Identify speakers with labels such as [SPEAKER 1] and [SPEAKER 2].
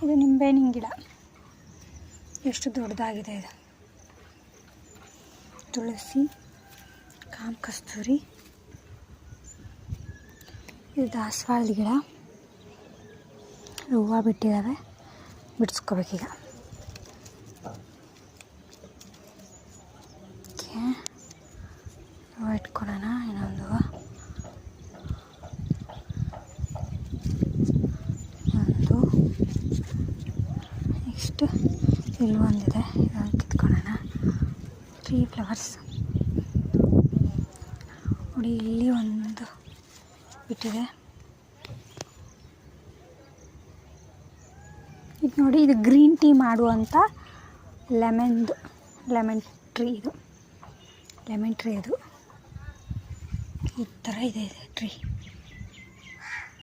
[SPEAKER 1] ಇದು ನಿಂಬೆಹಣ್ಣಿನ ಗಿಡ, ಎಷ್ಟು ದೊಡ್ಡದಾಗಿದೆ ಇದು. ತುಳಸಿ, ಕಾಮಕಸ್ತೂರಿ, ಇದು ದಾಸವಾಳದ ಗಿಡ. ಹೂವು ಬಿಟ್ಟಿದ್ದಾವೆ, ಬಿಡಿಸ್ಕೋಬೇಕೀಗ. ಓಕೆ, ಹೂವು ಇಟ್ಕೊಳ್ಳೋಣ. ಇನ್ನೊಂದು ಒಂದು, ನೆಕ್ಸ್ಟ್ ಇಲ್ಲಿ ಒಂದಿದೆ, ಇದನ್ನು ಕಿತ್ಕೊಳ್ಳೋಣ. 3 ಫ್ಲವರ್ಸ್ ನೋಡಿ. ಇಲ್ಲಿ ಒಂದು ಬಿಟ್ಟಿದೆ. ಇದು ನೋಡಿ, ಇದು ಗ್ರೀನ್ ಟೀ ಮಾಡುವಂಥ ಲೆಮನ್ ಟ್ರೀ. ಇದು ಲೆಮನ್ ಟ್ರೀ. ಅದು ಈ ಥರ ಇದೆ ಟ್ರೀ.